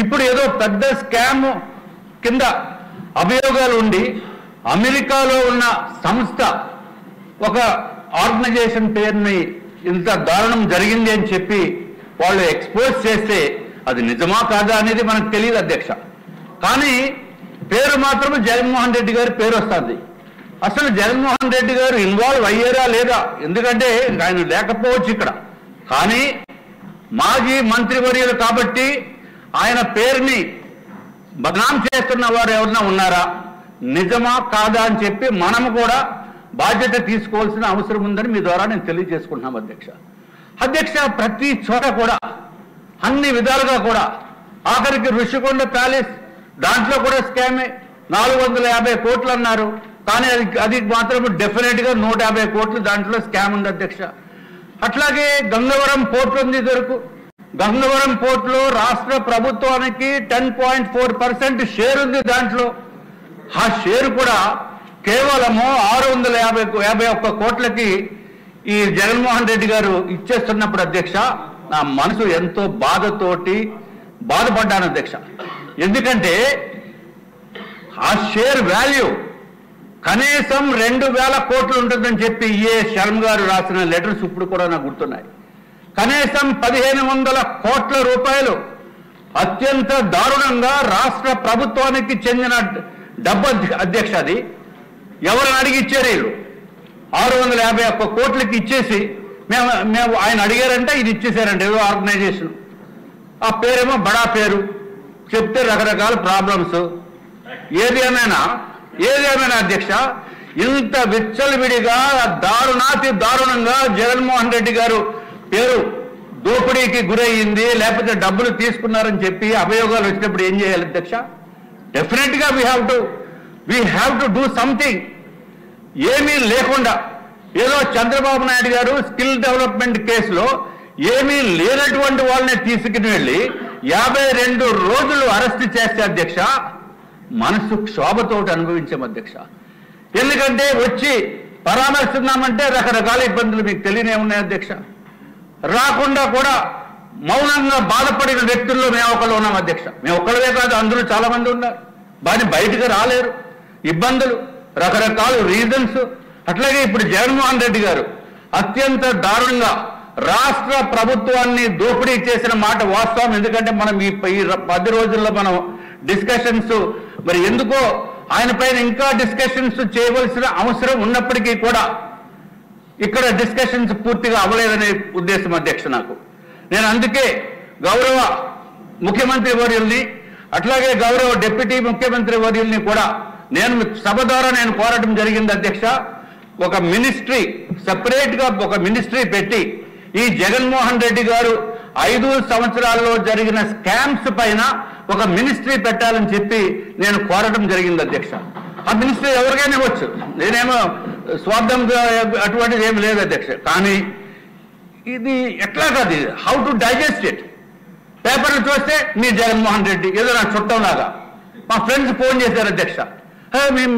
ఇప్పుడు ఏదో పెద్ద స్కామ్ కింద అభియోగాలు ఉండి అమెరికాలో ఉన్న సంస్థ ఒక ఆర్గనైజేషన్ పేరుని ఇంత దారుణం జరిగింది అని చెప్పి వాళ్ళు ఎక్స్పోజ్ చేస్తే అది నిజమా కాదా అనేది మనకు తెలియదు అధ్యక్ష. కానీ పేరు మాత్రం జగన్మోహన్ రెడ్డి గారి పేరు వస్తుంది. అసలు జగన్మోహన్ రెడ్డి గారు ఇన్వాల్వ్ అయ్యారా లేదా, ఎందుకంటే ఆయన లేకపోవచ్చు ఇక్కడ. కానీ మాజీ మంత్రివర్యులు కాబట్టి ఆయన పేరుని బదనాం చేస్తున్న వారు ఎవరైనా ఉన్నారా, నిజమా కాదా అని చెప్పి మనము కూడా బాధ్యత తీసుకోవాల్సిన అవసరం ఉందని మీ ద్వారా నేను తెలియజేసుకుంటున్నాం అధ్యక్ష. ప్రతి చోట కూడా అన్ని విధాలుగా కూడా ఆఖరికి ఋషికొండ ప్యాలెస్ దాంట్లో కూడా స్కామే. 450 కోట్లు అన్నారు, కానీ అది మాత్రం డెఫినెట్గా 150 కోట్లు దాంట్లో స్కామ్ ఉంది అధ్యక్ష. అట్లాగే గంగవరం పోర్టు ఉంది. ఇదివరకు గంగవరం పోర్టులో రాష్ట్ర ప్రభుత్వానికి 10.4% షేర్ ఉంది. దాంట్లో ఆ షేరు కూడా కేవలము 651 కోట్లకి ఈ జగన్మోహన్ రెడ్డి గారు ఇచ్చేస్తున్నప్పుడు అధ్యక్ష, నా మనసు ఎంతో బాధపడ్డాను అధ్యక్ష. ఎందుకంటే ఆ షేర్ వాల్యూ కనీసం 2000 కోట్లు ఉంటుందని చెప్పి ఏ శర్మ గారు రాసిన లెటర్స్ ఇప్పుడు కూడా నాకు గుర్తున్నాయి. కనీసం 1500 కోట్ల రూపాయలు అత్యంత దారుణంగా రాష్ట్ర ప్రభుత్వానికి చెందిన డబ్బు అధ్యక్ష. అది ఎవరిని అడిగి ఇచ్చారు వీళ్ళు? 651 కోట్లకి ఇచ్చేసి మేము ఆయన అడిగారంటే ఇది ఇచ్చేసారంటే ఏదో ఆర్గనైజేషన్. ఆ పేరేమో బడా పేరు చెప్తే రకరకాల ప్రాబ్లమ్స్. ఏది ఏమైనా అధ్యక్ష, ఇంత విచ్చలవిడిగా దారుణంగా జగన్మోహన్ రెడ్డి గారు పేరు దోపిడీకి గురయ్యింది, లేకపోతే డబ్బులు తీసుకున్నారని చెప్పి అభియోగాలు వచ్చినప్పుడు ఏం చేయాలి అధ్యక్ష? డెఫినెట్గా we have to do something. ఏమీ లేకుండా ఏదో చంద్రబాబు నాయుడు గారు స్కిల్ డెవలప్మెంట్ కేసులో ఏమీ లేనటువంటి వాళ్ళని తీసుకుని వెళ్ళి 52 రోజులు అరెస్ట్ చేస్తే అధ్యక్ష, మనసు క్షోభతోటి అనుభవించాం అధ్యక్ష. ఎందుకంటే వచ్చి పరామర్శిద్దామంటే రకరకాల ఇబ్బందులు మీకు తెలియనే ఉన్నాయి అధ్యక్ష. రాకుండా కూడా మౌనంగా బాధపడిన వ్యక్తుల్లో మేము ఒకళ్ళు ఉన్నాం అధ్యక్ష. మేము ఒక్కళ్ళే కాదు, అందులో చాలా మంది ఉన్నారు. దాన్ని బయటకు రాలేరు, ఇబ్బందులు, రకరకాల రీజన్స్. అట్లాగే ఇప్పుడు జగన్మోహన్ రెడ్డి గారు అత్యంత దారుణంగా రాష్ట్ర ప్రభుత్వాన్ని దోపిడీ చేసిన మాట వాస్తవం. ఎందుకంటే మనం ఈ 10 రోజుల్లో మనం డిస్కషన్స్, మరి ఎందుకో ఆయన పైన ఇంకా డిస్కషన్స్ చేయవలసిన అవసరం ఉన్నప్పటికీ కూడా ఇక్కడ డిస్కషన్స్ పూర్తిగా అవ్వలేదనే ఉద్దేశం అధ్యక్ష నాకు. నేను అందుకే గౌరవ ముఖ్యమంత్రి వర్యుల్ని అట్లాగే గౌరవ డిప్యూటీ ముఖ్యమంత్రి వర్యుల్ని కూడా నేను సభ ద్వారా నేను కోరటం జరిగింది అధ్యక్ష. ఒక మినిస్ట్రీ, సెపరేట్గా ఒక మినిస్ట్రీ పెట్టి ఈ జగన్మోహన్ రెడ్డి గారు 5 సంవత్సరాల్లో జరిగిన స్కామ్స్ పైన ఒక మినిస్ట్రీ పెట్టాలని చెప్పి నేను కోరటం జరిగింది అధ్యక్ష. ఆ మినిస్ట్రీ ఎవరికైనా ఇవ్వచ్చు, నేనేమో స్వార్థంగా అటువంటిది ఏమి లేదు అధ్యక్ష. కానీ ఇది ఎట్లా కాదు, హౌ టు డైజెస్ట్ ఇట్. పేపర్లు చూస్తే మీ జగన్మోహన్ రెడ్డి ఏదో నా చుట్టంలాగా. మా ఫ్రెండ్స్ ఫోన్ చేశారు అధ్యక్ష,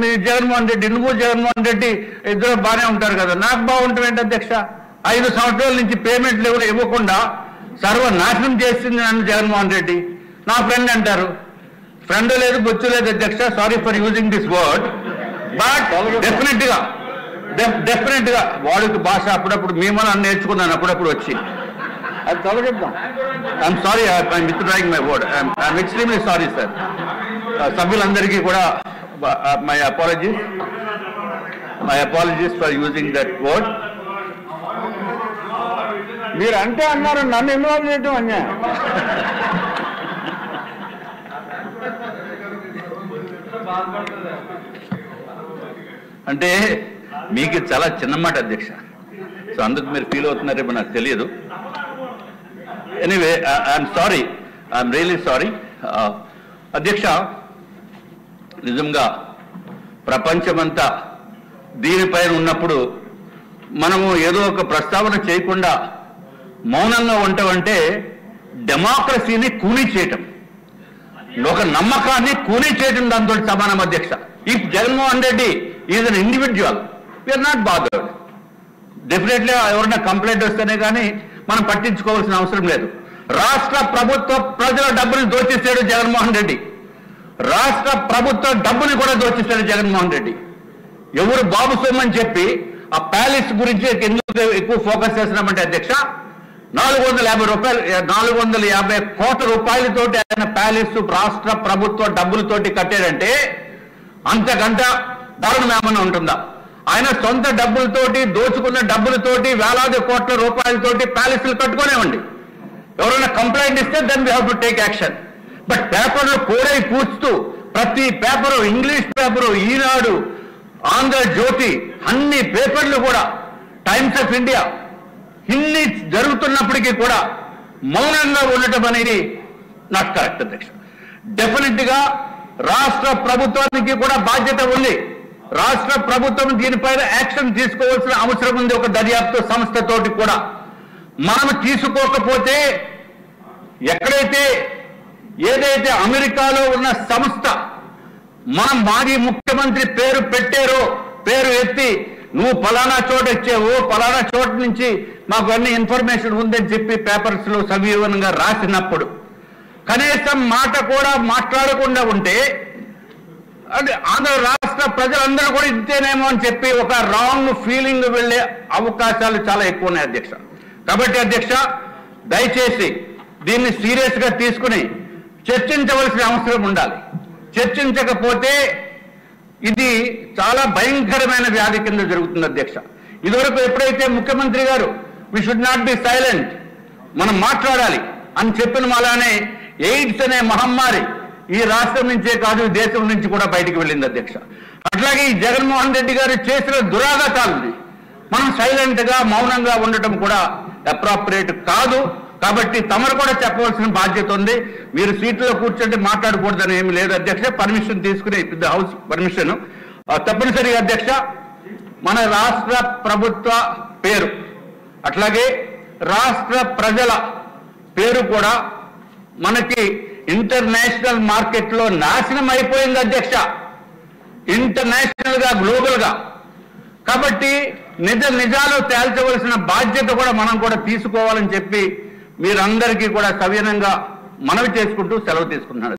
మీ జగన్మోహన్ రెడ్డి, నువ్వు జగన్మోహన్ రెడ్డి ఇద్దరు బాగానే ఉంటారు కదా, నాకు బాగుంటుంది ఏంటి అధ్యక్ష? 5 సంవత్సరాల నుంచి పేమెంట్లు ఇవ్వకుండా సర్వనాశనం చేసింది నన్ను జగన్మోహన్ రెడ్డి. నా ఫ్రెండ్ అంటారు. ఫ్రెండ్ లేదు, బొచ్చు లేదు అధ్యక్ష, sorry for using this word. But డెఫినెట్గా వాడికి భాష అప్పుడప్పుడు మేము నేర్చుకున్నాను అప్పుడప్పుడు వచ్చి. అది తొలగిద్దాం. I'm sorry, I'm withdrawing my word. I'm extremely sorry sir. సభ్యులందరికీ కూడా my apologies for using that word. మీరు అంటే అన్నారు, నన్ను ఇన్వాల్వ్ చేయటం అన్యాయం. అంటే మీకు చాలా చిన్న మాట అధ్యక్ష, సో అందుకు మీరు ఫీల్ అవుతున్నారేమో నాకు తెలియదు. Anyway, I'm sorry, I'm really sorry అధ్యక్ష. నిజంగా ప్రపంచమంతా దీనిపైన ఉన్నప్పుడు మనము ఏదో ఒక ప్రస్తావన చేయకుండా మౌనంగా ఉంటామంటే డెమోక్రసీని కూనీ చేయటం, ఒక నమ్మకాన్ని కూనీ చేయటం దాంతో సమానం అధ్యక్ష. If Jaganmohan Reddy is an individual, we're not bothered. Definitely ఎవరైనా కంప్లైంట్ వస్తేనే కానీ మనం పట్టించుకోవాల్సిన అవసరం లేదు. రాష్ట్ర ప్రభుత్వ ప్రజల డబ్బుని దోచేశాడు జగన్మోహన్ రెడ్డి. రాష్ట్ర ప్రభుత్వ డబ్బుని కూడా దోచేశాడు జగన్మోహన్ రెడ్డి. ఎవరు బాబు సొమ్ము అని చెప్పి ఆ ప్యాలెస్ గురించి ఎందుకు ఎక్కువ ఫోకస్ చేస్తున్నామంటే అధ్యక్ష, 450 కోట్ల రూపాయలతోటి ఆయన ప్యాలెస్ రాష్ట్ర ప్రభుత్వ డబ్బులతోటి కట్టాడంటే అంతకంట దారుణం ఏమన్నా ఉంటుందా? ఆయన సొంత డబ్బులతోటి దోచుకున్న డబ్బులతోటి వేలాది కోట్ల రూపాయలతోటి ప్యాలెస్లు కట్టుకునేవండి. ఎవరైనా కంప్లైంట్ ఇస్తే then we have to take action. But పేపర్లు కోడై పూస్తూ ప్రతి paper, English paper, Eenadu, Andhra Jyothy, అన్ని పేపర్లు కూడా, టైమ్స్ ఆఫ్ ఇండియా, ఇన్ని జరుగుతున్నప్పటికీ కూడా మౌనంగా ఉండటం అనేది నాట్ కరెక్ట్ అధ్యక్ష. డెఫినెట్ గా రాష్ట్ర ప్రభుత్వానికి కూడా బాధ్యత ఉంది. రాష్ట్ర ప్రభుత్వం దీనిపైన యాక్షన్ తీసుకోవాల్సిన అవసరం ఉంది. ఒక దర్యాప్తు సంస్థతోటి కూడా మనం తీసుకోకపోతే ఏదైతే అమెరికాలో ఉన్న సంస్థ మనం మాజీ ముఖ్యమంత్రి పేరు పెట్టారో, పేరు ఎత్తి నువ్వు ఫలానా చోట ఇచ్చావు, ఫలానా చోట నుంచి మాకు అన్ని ఇన్ఫర్మేషన్ ఉందని చెప్పి పేపర్స్ లో సవివరంగా రాసినప్పుడు కనీసం మాట కూడా మాట్లాడకుండా ఉంటే అంటే ఆంధ్ర రాష్ట్ర ప్రజలందరూ కూడా ఇంతేనేమో అని చెప్పి ఒక రాంగ్ ఫీలింగ్ వెళ్లే అవకాశాలు చాలా ఎక్కువ ఉన్నాయి అధ్యక్ష. కాబట్టి అధ్యక్ష, దయచేసి దీన్ని సీరియస్ గా తీసుకుని చర్చించవలసిన అవసరం ఉండాలి. చర్చించకపోతే ఇది చాలా భయంకరమైన వ్యాధి కింద జరుగుతుంది అధ్యక్ష. ఇదివరకు ఎప్పుడైతే ముఖ్యమంత్రి గారు we should not be silent, మనం మాట్లాడాలి అని చెప్పిన అలానే ఎయిడ్స్ అనే మహమ్మారి ఈ రాష్ట్రం నుంచే కాదు, దేశం నుంచి కూడా బయటికి వెళ్ళింది అధ్యక్ష. అట్లాగే ఈ జగన్మోహన్ రెడ్డి గారు చేసిన దురాఘాతాలని మనం సైలెంట్ గా మౌనంగా ఉండటం కూడా అప్రాప్రియేట్ కాదు. కాబట్టి తమరు కూడా చెప్పవలసిన బాధ్యత ఉంది. మీరు సీట్లో కూర్చుంటే మాట్లాడకూడదని ఏమి లేదు అధ్యక్ష. పర్మిషన్ తీసుకుని హౌస్ పర్మిషన్ తప్పనిసరిగా అధ్యక్ష. మన రాష్ట్ర ప్రభుత్వ పేరు అట్లాగే రాష్ట్ర ప్రజల పేరు కూడా మనకి ఇంటర్నేషనల్ మార్కెట్లో నాశనం అయిపోయింది అధ్యక్ష, ఇంటర్నేషనల్ గా, గ్లోబల్ గా. కాబట్టి నిజాలు తేల్చవలసిన బాధ్యత కూడా మనం కూడా తీసుకోవాలని చెప్పి మీరందరికీ కూడా సవినయంగా మనవి చేసుకుంటూ సెలవు తీసుకుంటున్నాను.